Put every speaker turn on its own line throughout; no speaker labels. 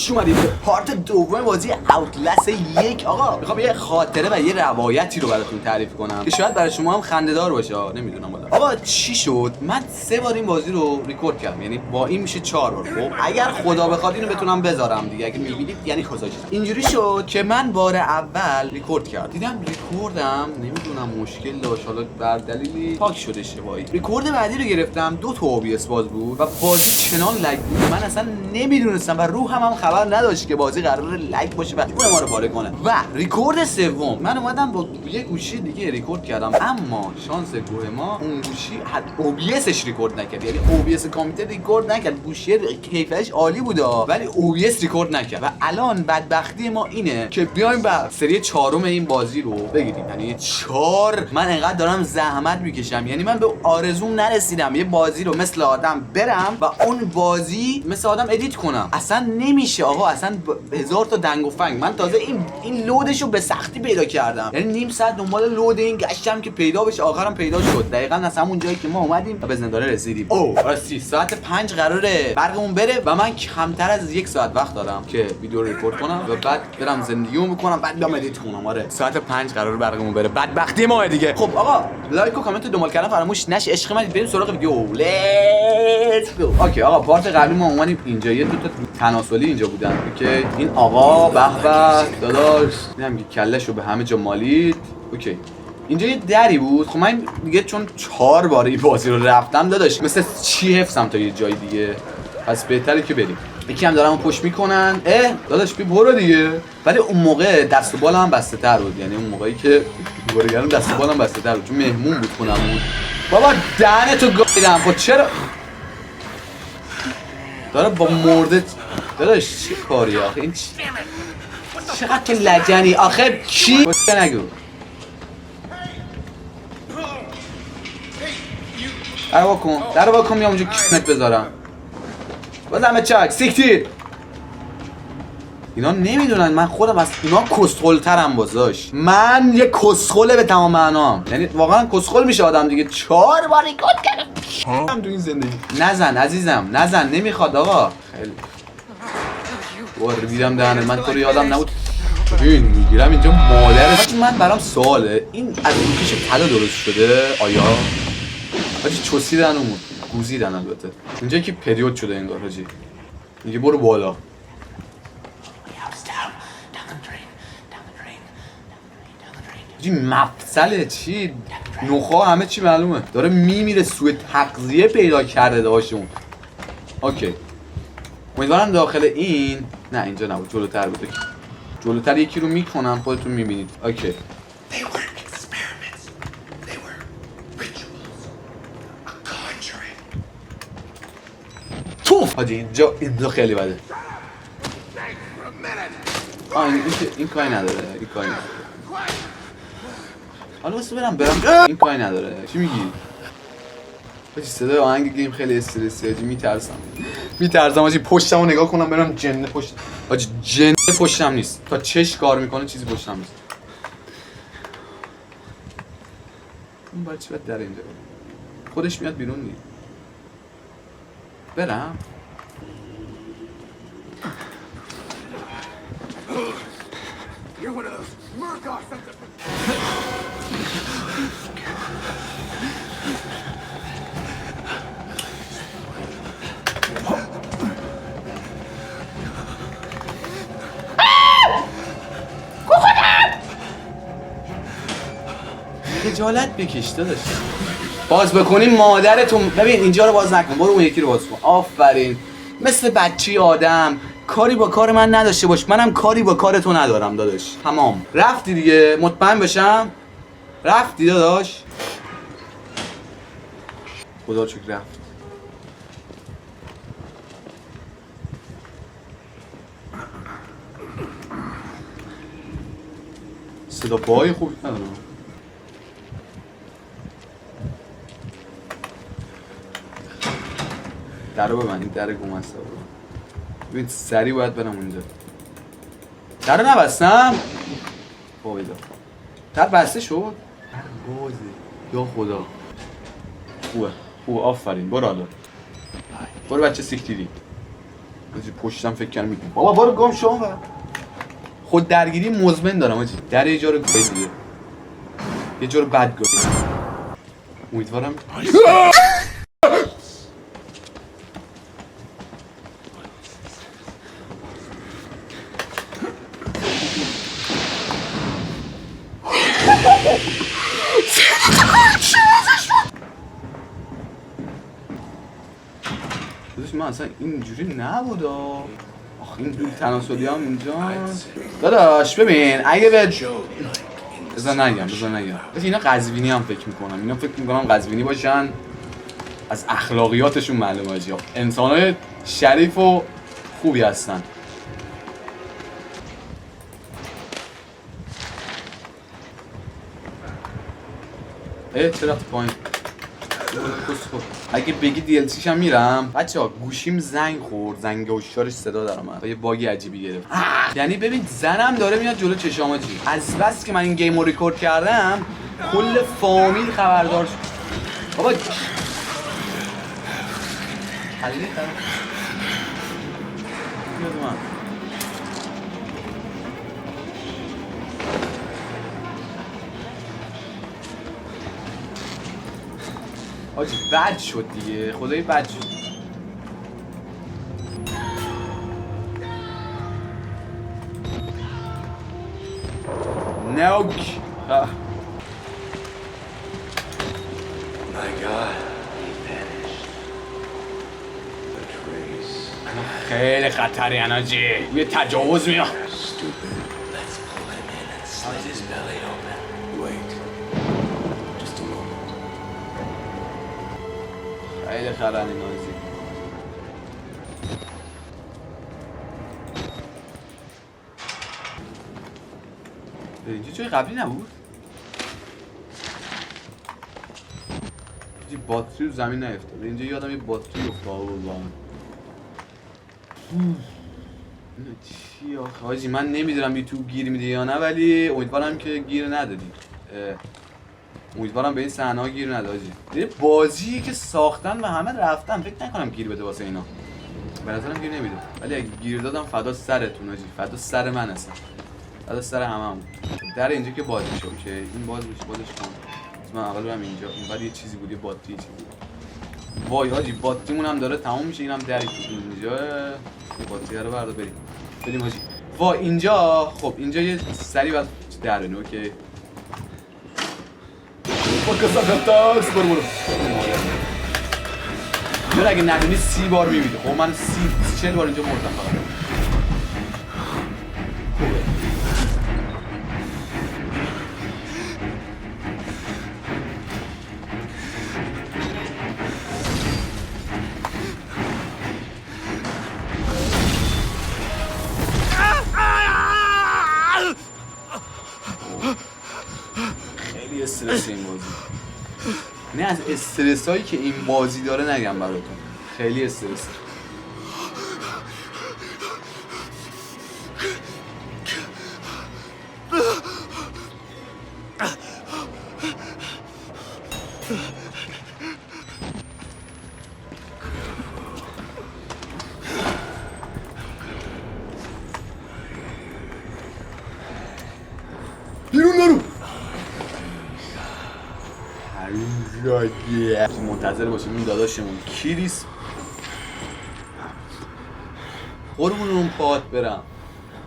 خوش اومدید به پارت دوم بازی اوتلست 1. آقا میخوام یه خاطره و یه روایتی رو براتون تعریف کنم که شاید برای شما هم خنده‌دار باشه. نمیدونم والا. آقا چی شد؟ من 3 بار این بازی رو ریکورد کردم، یعنی با این میشه 4 بار. خب اگر خدا بخواد اینو بتونم بذارم دیگه، اگه میبینید یعنی گذاشتم. اینجوری شد که من بار اول ریکورد کردم، دیدم ریکوردم نمیدونم مشکل داشت، حالا بر دلیلی پاک شده اشتباهی. ریکورد بعدی رو گرفتم، 2 تا OBS باز بود و بازی چنان لگ بود من اصلا نمیدونستم و روحم هم خبر نداشت که بازی قراره لگ باشه و اون ما رو پاره کنه. و ریکورد سوم من اومدم با یه گوشی دیگه ریکورد کردم، اما شانس گوه ما اون گوشی OBSش ریکورد نکرد، یعنی OBS کامپیوتر ریکورد نکرد. گوشی کیفیتش عالی بود ولی OBS ریکورد نکرد و الان بدبختی ما اینه که بیایم با سری 4 این بازی رو بگیریم. یعنی 4 من انقدر دارم زحمت میکشم، یعنی من به آرزوم نرسیدم یه بازی رو مثل آدم برم و اون بازی مثل آدم ادیت کنم. اصلا نمیشه آقا، اصلا هزار تا دنگ و فنگ. من تازه این لودش رو به سختی پیدا کردم، یعنی نیم ساعت دنبال لود این گشتم که پیدا بشه، آخرم پیدا شد. دقیقاً از همون جایی که ما اومدیم و به زنداره رسیدیم. راستی ساعت 5 قراره برقمون بره و من کمتر از 1 ساعت وقت دارم که ویدیو رو ریکورد کنم و بعد برم زندگیمو بکنم، بعد بیام ادیت کنم. آره ساعت 5 قراره برقمون بره، بدبختی ما دیگه. خب آقا لایک و کامنت و دنبال کردن فراموش نشه. عشق من بریم سراغ ویدیو. لیتس گو. اوکی آقا پارت قبلی ما اومدیم اینجا، یه دو تا تناسلی اینجا بودن که این آقا به به داداش میگم که کلهشو به همه جا مالید. اوکی اینجا یه دری بود. خب من دیگه چون 4 بار این بازی رو رفتم داداش مثل چی حفظم تا یه جای دیگه، پس بهتره که بریم. یکی هم دارم پشت میکنن. داداش بی برو دیگه. ولی اون موقع دست و بالم بسته تر بود، یعنی اون موقعی که برگردم دست و بالم بسته تر بود چون مهمون بود خونمون. بابا دهنتو گاییدم. خب چرا داره با مرده؟ داداش چه کاری آخه این چقدر تو لجنی آخه کی؟ نگو در با کن میام اونجا کشمت بذارم بازم چک سیکتیر. اینا نمیدونن من خودم از اینا کسخل ترم بازاش. من یه کسخله به تمام معنام، یعنی واقعا کسخل میشه آدم دیگه. 4 بار ریکورد کردم تو این زندگی. نزن عزیزم نزن، نمیخواد آقا. خیلی ریدم دهنه من، تو رو یادم نبود این میگیرم اینجا مادرش. من برام سواله این از روکش طلا درست شده آیا؟ حاجی چوسیدن و گوزیدن البته. اینجا که پریود شده انگار حاجی. میگه برو بالا. حاجی مفصله چی؟ نخا همه چی معلومه. داره میمیره، سوء تغذیه پیدا کرده داشون. اوکی امیدوارم داخل این نه اینجا نبود، جلوتر بود. جلوتر یکی رو میکنن خودتون میبینید. اوکی توف حاجی اینجا خیلی بده. این کاری نداره، این کاری نداره. حالا بس برم این کاری نداره. چی میگی؟ حاجی صدای آهنگ گیم خیلی استرسی. حاجی میترسم حاجی پشتمو نگاه کنم برم جنه پشت. حاجی جنه پشتم نیست، تا چش کار میکنه چیزی پشتم نیست. اون برای چی باید در اینجا خودش میاد بیرون دیگه. برم خجالت بکش داداش. باز بکنیم مادرتون. ببین اینجا رو باز نکن، برو اون یکی رو باز کن. آفرین مثل بچی آدم. کاری با کار من نداشته باش، منم کاری با کار تو ندارم داداش. تمام رفتی دیگه، مطمئن بشم رفتی داداش. خدا رو شکر رفت. صدا پاهای خوب ندارم. در رو ببند، این در گمسته بود. ببین سریع باید برم اونجا. در رو نبستم؟ بایدا در بسته شد؟ بازه یا خدا. خوبه آفرین. برو حالا برو بچه سیکتیری. آجی پشتم فکر کنم میکنم بابا برو گم شو و خود درگیری مزمن دارم آجی. در یه جا رو گاهی دیگه یه جا رو بد گاهی. امیدوارم من اصلا اینجوری نبود آخه این دور تناسلی هم اینجا داداش ببین اگه به بذار نگم اینا قزوینی هم فکر میکنم قزوینی باشن از اخلاقیاتشون معلومه آجی انسانای شریف و خوبی هستن چرا تو پایین اگه بگی DLCش هم میرم بچه‌ها گوشیم زنگ خورد زنگ هوشیارش صدا در اومد یه باگی عجیبی گرفت یعنی ببین زنم داره میاد جلو چشام آجی از بس که من این گیم رو ریکورد کردم کل فامیل خبردار شد بابا خلیلی آجی بد شد دیگه خدایی بد شد نوک خیلی خطری آجی یه تجاوز میاد خیلی خرنی نازی اینجا جای قبلی نبود؟ اینجا باتری رو زمین نیفتاد اینجا یادم یه باتری افتاد والله اینو چی آخه حاجی من نمیدونم یوتیوب گیر میده یا نه ولی امیدوارم که گیر ندادی امیدوارم به این صحنه ها گیر نده حاجی دیگه بازی که ساختن و همه رفتن فکر نکنم گیر بده واسه اینا به نظرم گیر نمیده ولی اگه گیر دادم فدا سرتون حاجی فدا سر من هستم فدا سر هممون در اینجا که باز میشه که این باز میشه بازش کن من اول برم اینجا اونور یه چیزی بود یه باتری چیزی بود وای حاجی باتریمون هم داره تموم میشه اینم دری تو اینجا باتری رو بردار بریم حاجی وای اینجا خب اینجا یه سری بعد در بنو اوکی پاکا ساکتاس برو من اگه ندونی 30 بار میبینی خب من 40 بار اینجا مردم فقط خیلی استرس این بازی نه از استرس هایی که این بازی داره نگم براتون خیلی استرس بیرون نرو منتظر باشیم این داداشمون کیریس قربون اون پات برم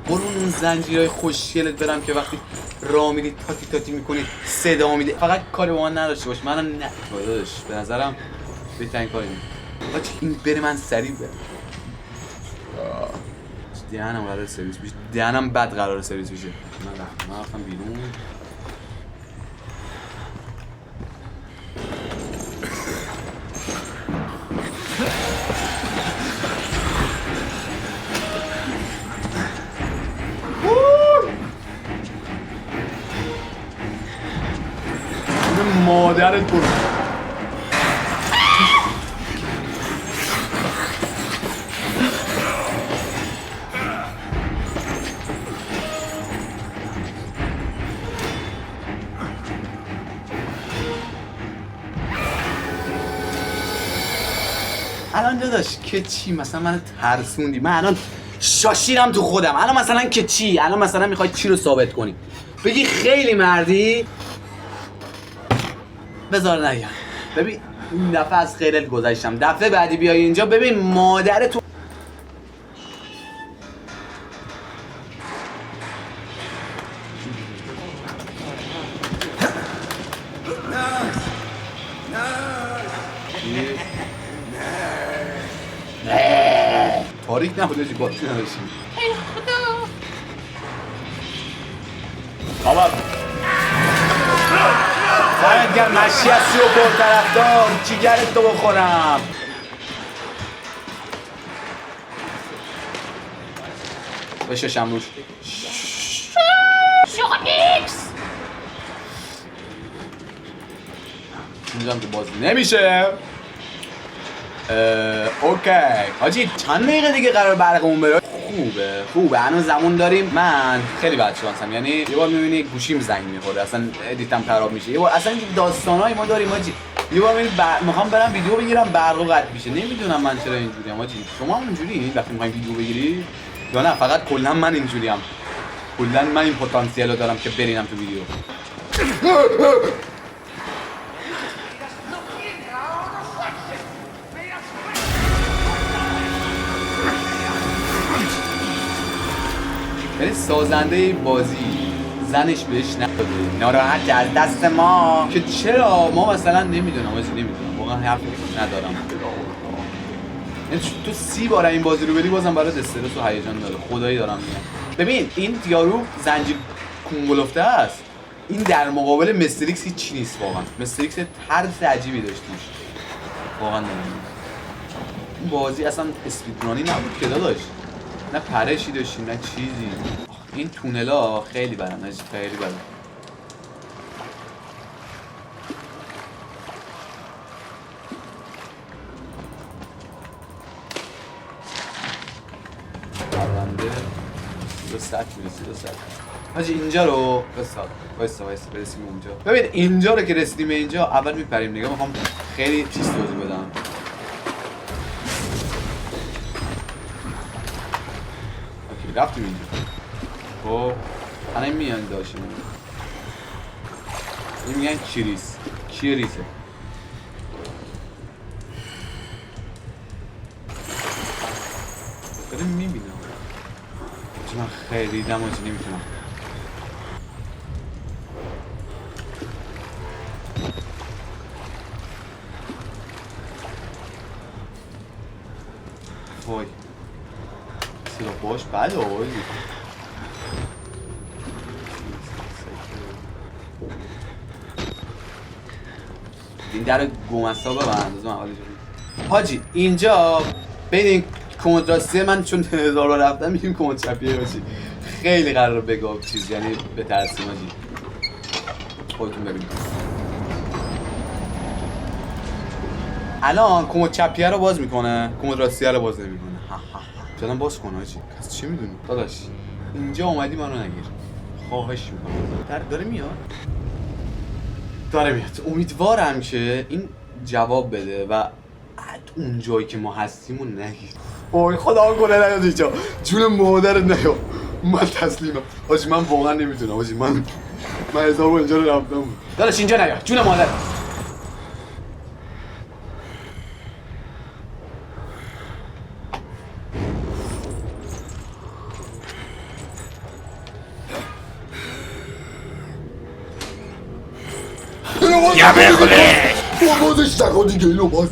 قربون اون زنجیرهای خوشگلت برم که وقتی راه میری تاتی تاتی میکنی صدا میده فقط کاری با من نداشته باش منم نه داداش به نظرم بهترین کاری میکنه این بره من سریع برم دهنم قرار سرویس بشه دهنم بد قرار سرویس بشه من رفتم بیرون مادرت برو الان داداش که چی مثلا من ترسوندی، من الان شاشیدم تو خودم. الان مثلا که چی؟ الان مثلا میخوای چی رو ثابت کنی؟ بگی خیلی مردی؟ بذار نگم. ببین این دفعه از خیرت گذشتم، دفعه بعدی بیای اینجا ببین مادر تو تاریک نبوده چی باتی نداشتیم. ای خدا بابا باید گر مشی هستی و پرطرفدار جیگرت تو بخورم. بششم روش شوخیکس اینجا هم که بازی نمیشه. اوکی حاجی چند دقیقه دیگه قرار برقمون بره. خوبه هنوز زمان داریم. من خیلی بد شانسم، یعنی یه بار میبینی گوشیم زنگ میخوره، اصلا ادیتم خراب میشه، یه بار اصلا داستانای ما داریم حاجی. یه بار میبینی میخوام برم ویدیو بگیرم برق قطع میشه. نمیدونم من چرا اینجوریم حاجی. شما هم اینجوری وقتی میخواین ویدیو بگیری یا نه فقط کلا من اینجوریم؟ کلا من این پتانسیل رو دارم که برینم تو ویدیو. یعنی سازنده بازی زنش بهش نداده ناراحت از دست ما که چرا ما مثلا نمیدونم واقعا حرفی ندارم. یعنی تو 30 بار این بازی رو بری بازم برات استرس و هیجان داره. خدایی دارم میگم. ببین این یارو زنجیر کنگلفته است، این در مقابل مستریکس هیچ نیست واقعا. مستریکس طرز عجیبی داشت توش واقعا. این بازی اصلا اسپیدرانی نبود که داشت، نه پرشی داشتیم نه چیزی. این تونلا خیلی بدن، خیلی بدن. پرونده 200 میرسی 200 حاجی. اینجا رو وایسا برسیم اونجا. ببین اینجا رو که رسیدیم اینجا اول میپریم نگاه. میخوام خیلی چیز توضیح بدم. رفتیم اینجا. خب الان میان داشتیم این میگن کیریسه. داریم میبینم من خیلی دماجی نمیتونم. وای سیرا باش بله آوازی. این در گومستا ببند حاجی. اینجا بین این کمد راستی من چون 1000 بار رفتم میگیم کمد چپیه باشی. خیلی قرار بگاب چیز، یعنی به ترسیم حاجی. خودتون ببینید الان کمد چپیه رو باز میکنه، کمد راستیه رو باز نمیکنه. چرا باز کنه حاجی؟ کس چی میدونی؟ داداش اینجا اومدی منو نگیر، خواهش میکنم. داره میاد. امیدوارم که این جواب بده و اون جایی که ما هستیمو نگیر. اوه خدا کنه نیاد اینجا، جون مادرت نیاد. من تسلیمم حاجی. من واقعا نمیتونم حاجی. من حساب اینجا رو رفتم. داداش اینجا نیاد جون مادر.
یا بخونه
بازش نکن دیگه. اینو باز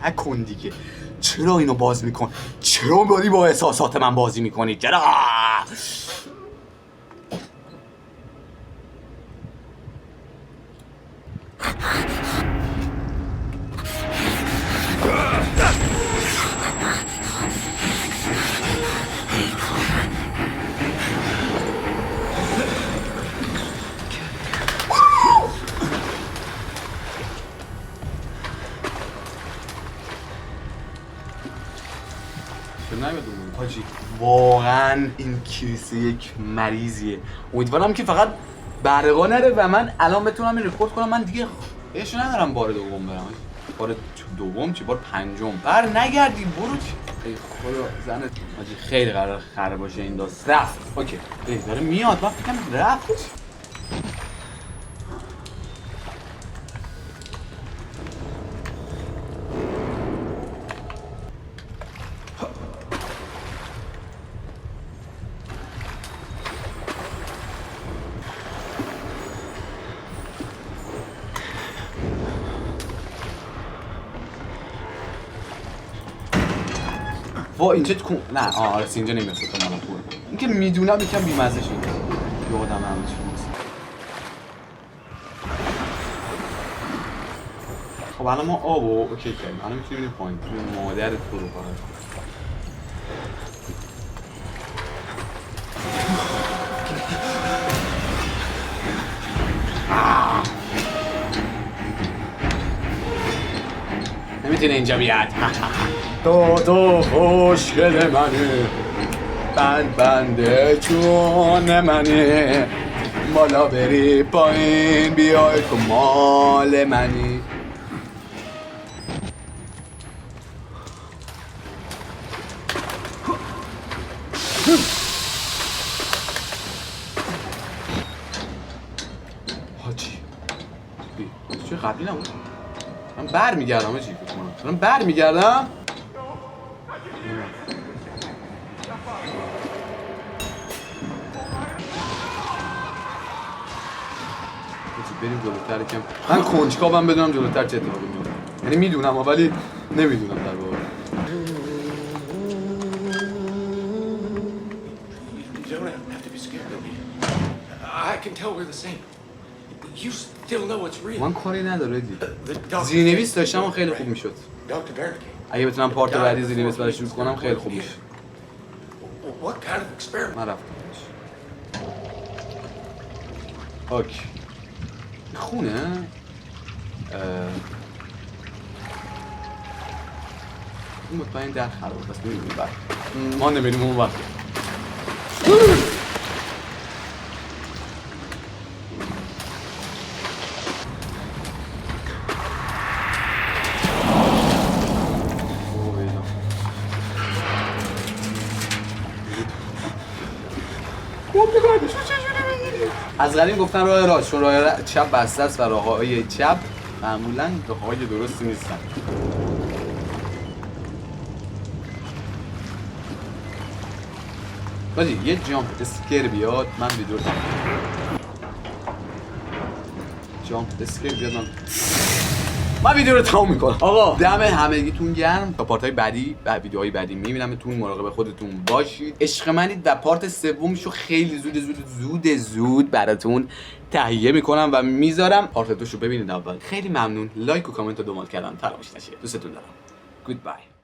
نکن دیگه. چرا اینو باز میکن؟ چرا باری با احساسات من بازی میکنی؟ چرا؟ حاجی واقعا این کیسه یک مریضیه. امیدوارم که فقط برقا نره و من الان بتونم این رکورد کنم. من دیگه بهش ندارم بار دوم برم. بار دوم چی بار پنجم بر نگردی برو چی ای خدا زنت حاجی خیلی قرار خراب باشه این داست رفت اوکی داره میاد من فکرم رفت وا اینجا کن نه آره اینجا نمیرسه تا من پول این که میدونم یکم بی‌مزه شد یادم همه چی نیست خب الان ما آبو اوکی کردیم الان میتونیم بریم پایین مادر تو رو فقط نمیتونه اینجا بیاد تو خوشگل منی بنده چون منی بالا بری پایین بیای که مال منی حاجی چه قبلی نبود من بر میگردم حاجی من بر میگردم بریم جلوتر کم من کنجکاوم بدونم جلوتر چه اتفاقی میفته یعنی میدونم ولی نمیدونم در واقع من کاری نداره دی زیرنویس داشتم و خیلی خوب میشد اگه بتونم پارت بعدی زیرنویس براش شروع کنم خیلی خوب میشه من رفتم اوکی خونه این مطمئن در خراب بس نمیدونیم بعد ما نمیدونیم اون وقت از قدیم گفتن راه راست چون راه چپ بسته است و راههای چپ معمولاً راههای درستی نیستن باجی یه جامپ اسکر بیاد من ویدیو رو جامپ اسکر بیاد من ویدیو رو تمام میکنم آقا دم همگیتون گرم تا پارت های بعدی و ویدیوهای بعدی میبینمتون مراقب خودتون باشید عشق منید و پارت سومشو خیلی زود براتون تهیه میکنم و میذارم پارت دوشو ببینید اول خیلی ممنون لایک و کامنت و دنبال کردن فراموش نشه دوستتون دارم گودبای